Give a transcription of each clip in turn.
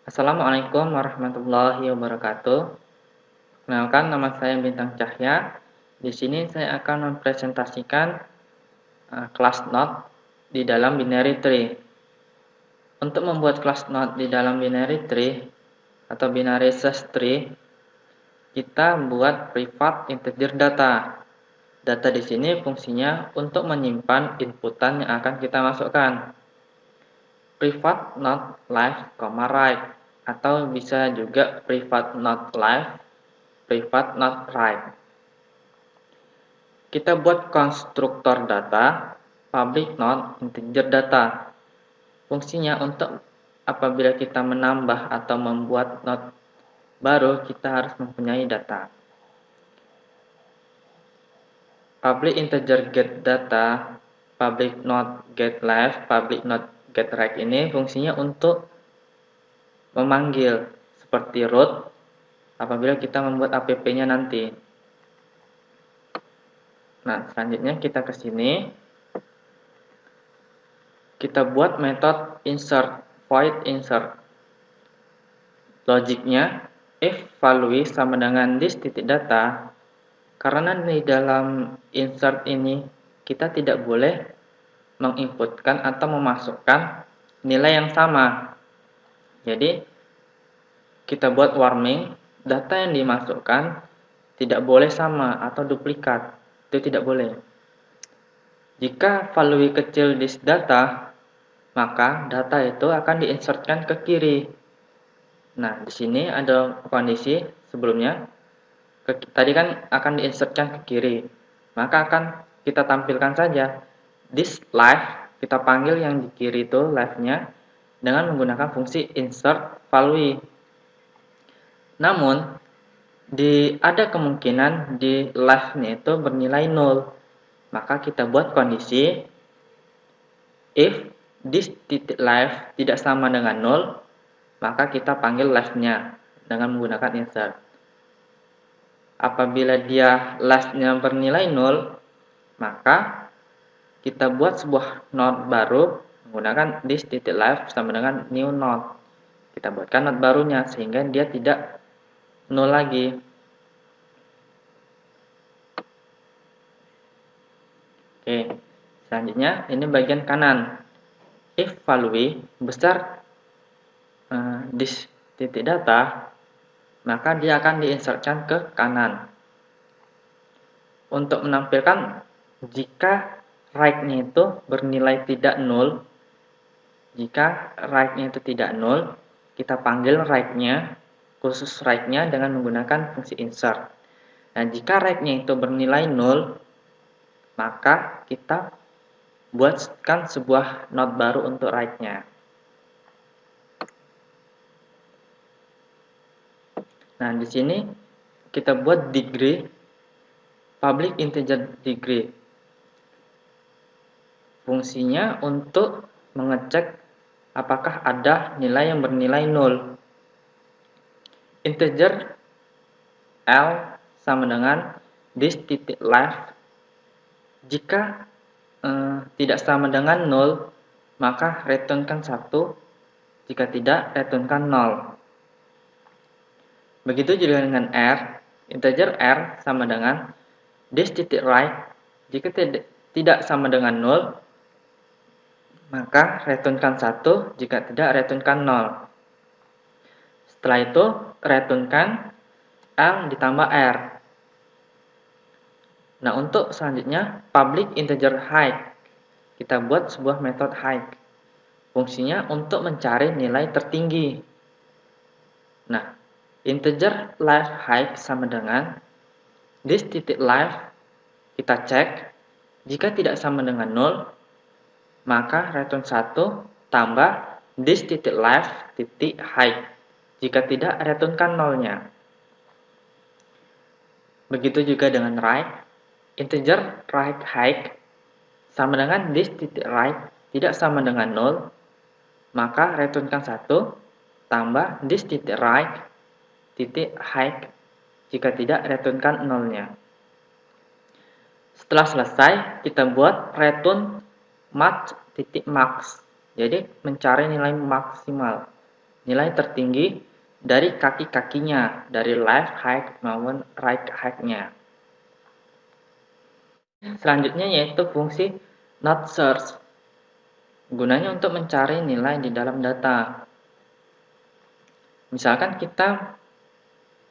Assalamualaikum warahmatullahi wabarakatuh. Kenalkan, nama saya Bintang Cahya. Di sini saya akan mempresentasikan class node di dalam binary tree. Untuk membuat class node di dalam binary tree atau binary search tree, kita buat private integer data. Data di sini fungsinya untuk menyimpan inputan yang akan kita masukkan. Private node left, right, atau bisa juga private node left, private node right. Kita buat konstruktor data, public node integer data. Fungsinya untuk apabila kita menambah atau membuat node baru, kita harus mempunyai data. Public integer get data, public node get left, public node get right ini fungsinya untuk memanggil seperti root apabila kita membuat app-nya nanti. Nah, selanjutnya kita ke sini. Kita buat metode insert, void insert. Logiknya, if value sama dengan this titik data, karena di dalam insert ini kita tidak boleh menginputkan atau memasukkan nilai yang sama. Jadi, kita buat warning, data yang dimasukkan tidak boleh sama atau duplikat. Itu tidak boleh. Jika value kecil this data, maka data itu akan diinsertkan ke kiri. Nah, di sini ada kondisi sebelumnya. Tadi kan akan diinsertkan ke kiri. Maka akan kita tampilkan saja this left, kita panggil yang di kiri itu left-nya dengan menggunakan fungsi insert value. Namun, ada kemungkinan di left-nya itu bernilai 0. Maka kita buat kondisi if this titik left tidak sama dengan 0, maka kita panggil left-nya dengan menggunakan insert. Apabila dia left-nya bernilai 0, maka kita buat sebuah node baru menggunakan this titik left sama dengan new node. Kita buatkan node barunya sehingga dia tidak 0 lagi. Oke, selanjutnya ini bagian kanan. If value besar this titik data, maka dia akan diinsertkan ke kanan. Untuk menampilkan jika right-nya itu bernilai tidak 0, jika right-nya itu tidak 0, kita panggil right-nya, khusus right-nya dengan menggunakan fungsi insert. Nah, jika right-nya itu bernilai 0, maka kita buatkan sebuah node baru untuk right-nya. Nah, di sini kita buat degree, public integer degree. Fungsinya untuk mengecek apakah ada nilai yang bernilai 0. Integer L sama dengan this titik left. Jika tidak sama dengan 0, maka returnkan 1. Jika tidak, returnkan 0. Begitu juga dengan R. Integer R sama dengan this titik right. Jika tidak sama dengan 0, maka returnkan 1. Jika tidak, returnkan 0. Setelah itu, returnkan L ditambah R. Nah, untuk selanjutnya, public integer height. Kita buat sebuah metode height. Fungsinya untuk mencari nilai tertinggi. Nah, integer left height sama dengan this titik left. Kita cek. Jika tidak sama dengan 0, maka return 1 tambah this titik left titik height. Jika tidak, returnkan 0-nya. Begitu juga dengan right. Integer right height sama dengan this titik right tidak sama dengan 0, maka returnkan 1 tambah this titik right titik height. Jika tidak, returnkan 0-nya. Setelah selesai, kita buat return max titik max. Jadi mencari nilai maksimal. nilai tertinggi dari kaki-kakinya, dari left height maupun right height-nya. Selanjutnya yaitu fungsi not search. Gunanya untuk mencari nilai di dalam data. Misalkan kita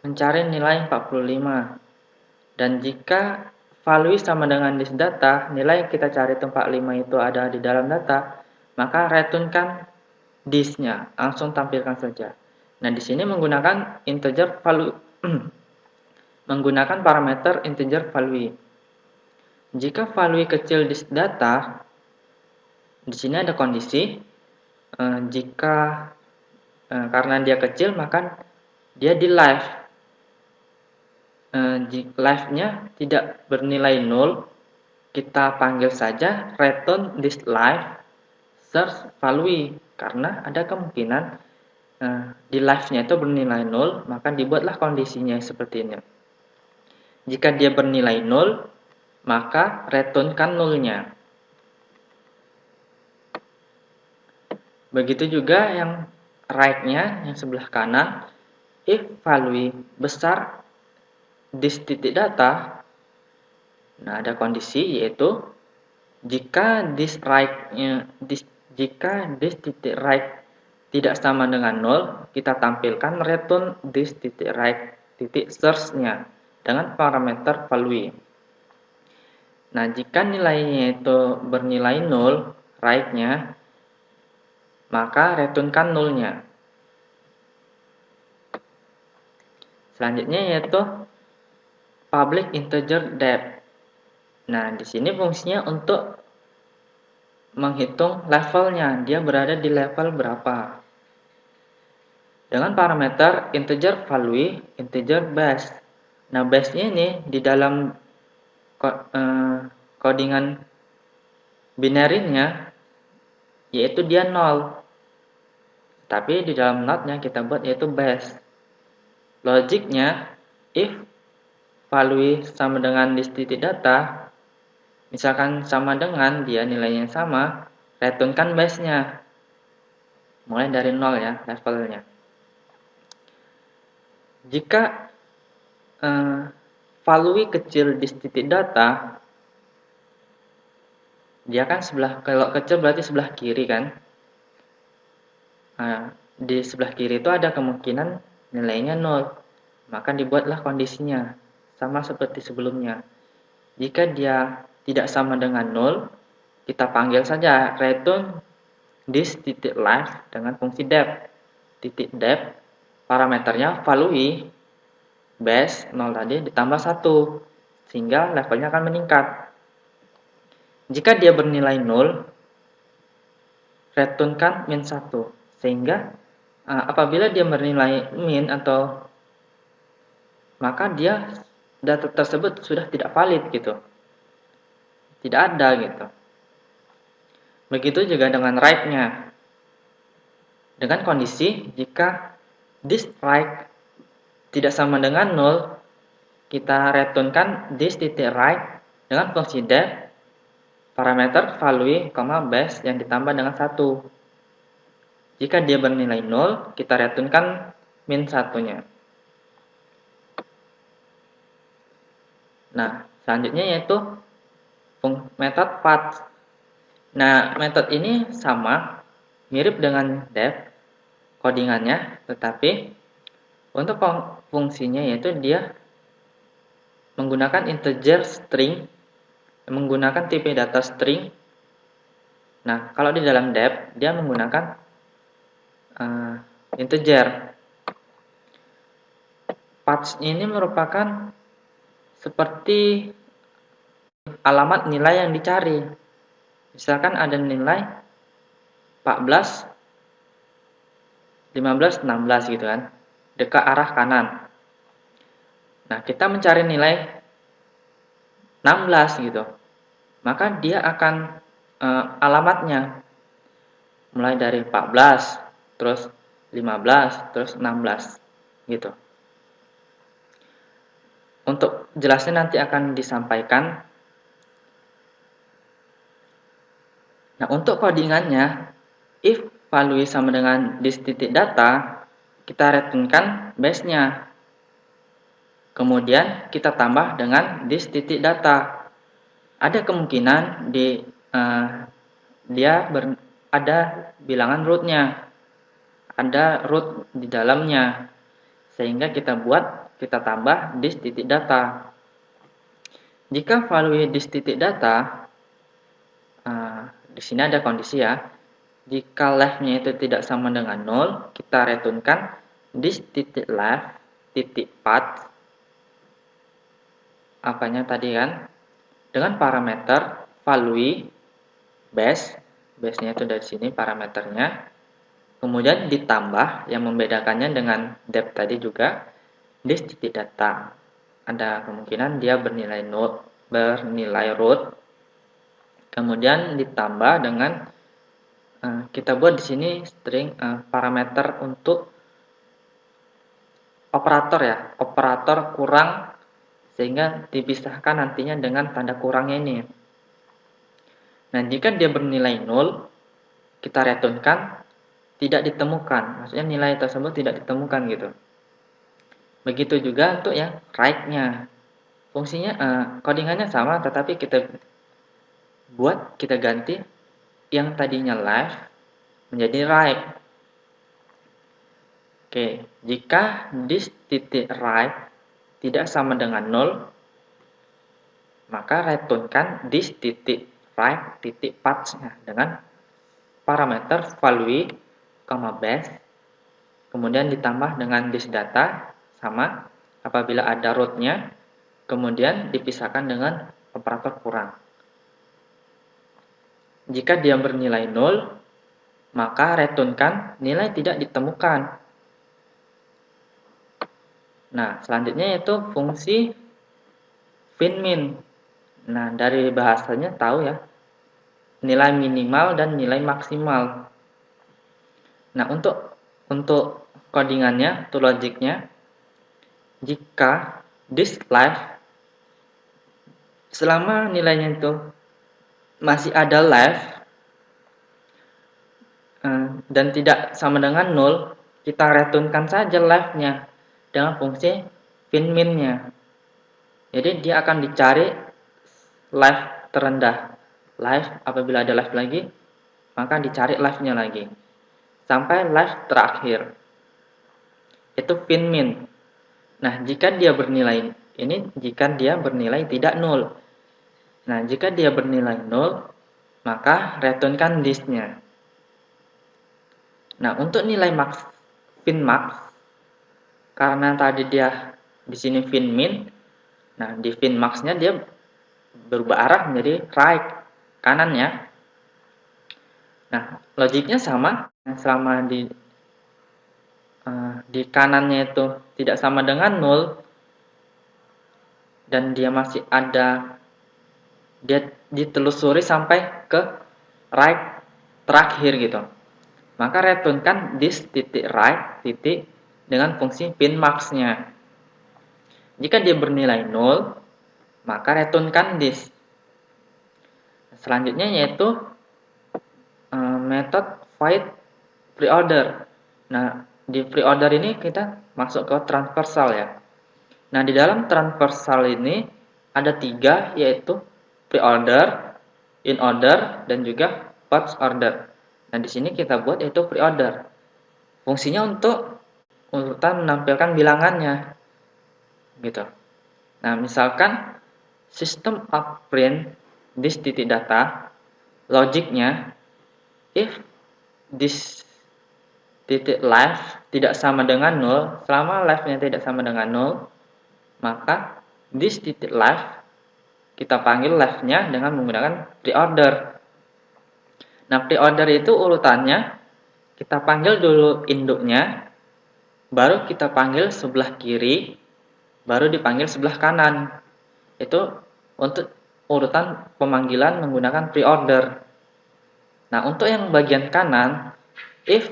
mencari nilai 45. Dan jika value sama dengan this data, nilai yang kita cari itu 45 itu ada di dalam data, maka returnkan this-nya, langsung tampilkan saja. Nah, di sini menggunakan integer value menggunakan parameter integer value. Jika value kecil this data, di sini ada kondisi jika karena dia kecil maka dia di live. Live-nya tidak bernilai 0, kita panggil saja return this live search value karena ada kemungkinan di live-nya itu bernilai 0, maka dibuatlah kondisinya seperti ini. Jika dia bernilai 0, maka returnkan nolnya. Begitu juga yang right-nya, yang sebelah kanan, if value besar this titik data, nah ada kondisi yaitu jika this titik right tidak sama dengan 0, kita tampilkan return this titik right titik search-nya dengan parameter value. Nah, jika nilainya itu bernilai 0, right-nya, maka returnkan nolnya. Selanjutnya yaitu public integer depth. Nah, di sini fungsinya untuk menghitung levelnya, dia berada di level berapa. Dengan parameter integer value, integer base. Nah, base-nya ini di dalam codingan binary-nya yaitu dia 0. Tapi di dalam not-nya kita buat yaitu base. Logiknya, if value sama dengan this titik data, misalkan sama dengan dia nilainya sama, returnkan base-nya. Mulai dari 0 ya, levelnya. Jika value kecil di titik data, dia kan kalau kecil berarti sebelah kiri kan. Nah, di sebelah kiri itu ada kemungkinan nilainya 0. Maka dibuatlah kondisinya sama seperti sebelumnya. Jika dia tidak sama dengan 0, kita panggil saja return this titik live dengan fungsi depth. Titik depth parameternya value base 0 tadi ditambah 1 sehingga levelnya akan meningkat. Jika dia bernilai 0, returnkan min 1 sehingga apabila dia bernilai min atau maka dia data tersebut sudah tidak valid gitu. Tidak ada gitu. Begitu juga dengan right-nya. Dengan kondisi jika this right tidak sama dengan 0, kita returnkan this titik right dengan fungsi depth parameter value, base yang ditambah dengan 1. Jika dia bernilai 0, kita returnkan min 1-nya. Nah, selanjutnya yaitu metode path. Nah, metode ini sama, mirip dengan depth codingannya, tetapi untuk fungsinya yaitu dia menggunakan integer string, menggunakan tipe data string. Nah, kalau di dalam depth dia menggunakan integer. Path ini merupakan seperti alamat nilai yang dicari. Misalkan ada nilai 14, 15, 16 gitu kan, dekat arah kanan. Nah, kita mencari nilai 16 gitu. Maka dia akan alamatnya mulai dari 14, terus 15, terus 16 gitu. Untuk jelasnya nanti akan disampaikan. Nah, untuk codingannya, if value sama dengan this titik data, kita returnkan base-nya. Kemudian kita tambah dengan this titik data. Ada kemungkinan ada bilangan root-nya, ada root di dalamnya, sehingga kita tambah this titik data. Jika value this titik data, di sini ada kondisi ya. Jika left-nya itu tidak sama dengan 0, kita returnkan this titik left titik path apanya tadi kan, dengan parameter value base-nya itu dari sini parameternya, kemudian ditambah yang membedakannya dengan depth tadi juga this titik data. Ada kemungkinan dia bernilai root, kemudian ditambah dengan kita buat di sini string parameter untuk operator ya, operator kurang, sehingga dipisahkan nantinya dengan tanda kurangnya ini. Nah, jika dia bernilai 0, kita returnkan tidak ditemukan, maksudnya nilai tersebut tidak ditemukan gitu. Begitu juga untuk yang right-nya, fungsinya codingannya sama, tetapi kita ganti yang tadinya left menjadi right. Oke, jika this titik right tidak sama dengan 0, maka returnkan this titik right titik path-nya dengan parameter value, base, kemudian ditambah dengan this data sama apabila ada root-nya, kemudian dipisahkan dengan operator kurang. Jika dia bernilai 0, maka returnkan nilai tidak ditemukan. Nah, selanjutnya yaitu fungsi finmin. Nah, dari bahasanya tahu ya, nilai minimal dan nilai maksimal. Nah, untuk codingannya, untuk logiknya, jika this left, selama nilainya itu masih ada left dan tidak sama dengan 0, kita returnkan saja left-nya dengan fungsi finmin-nya. Jadi dia akan dicari left terendah. Left, apabila ada left lagi, maka dicari left-nya lagi sampai left terakhir. Itu finmin. Nah, jika dia bernilai tidak 0. Nah, jika dia bernilai 0, maka returnkan this-nya. Nah, untuk nilai finmax, karena tadi dia di sini finmin, nah di finmax-nya dia berubah arah menjadi right, kanannya. Nah, logiknya sama. Selama di kanannya itu tidak sama dengan 0 dan dia masih ada, dia ditelusuri sampai ke right terakhir gitu, maka returnkan this titik right titik dengan fungsi finmax-nya. Jika dia bernilai 0, maka returnkan this. Selanjutnya yaitu metode void preorder. Nah, di preorder ini kita masuk ke transversal ya. Nah, di dalam transversal ini ada 3, yaitu preorder, inorder, dan juga first order. Nah, di sini kita buat yaitu preorder. Fungsinya untuk urutan menampilkan bilangannya, gitu. Nah, misalkan sistem print this titik data, logiknya if this titik left tidak sama dengan 0, selama left-nya tidak sama dengan 0, maka this titik left kita panggil left-nya dengan menggunakan preorder. Nah, preorder itu urutannya kita panggil dulu induknya, baru kita panggil sebelah kiri, baru dipanggil sebelah kanan. Itu untuk urutan pemanggilan menggunakan preorder. Nah, untuk yang bagian kanan, if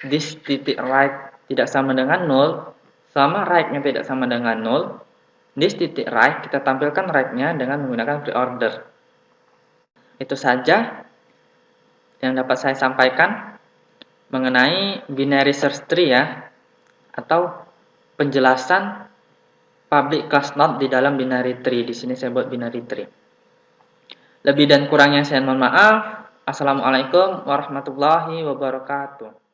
this titik right tidak sama dengan 0, selama right-nya tidak sama dengan 0, this titik right kita tampilkan right-nya dengan menggunakan preorder. Itu saja yang dapat saya sampaikan. mengenai binary search tree ya, atau penjelasan public class node di dalam binary tree. Di sini saya buat binary tree. Lebih dan kurangnya saya mohon maaf. Assalamualaikum warahmatullahi wabarakatuh.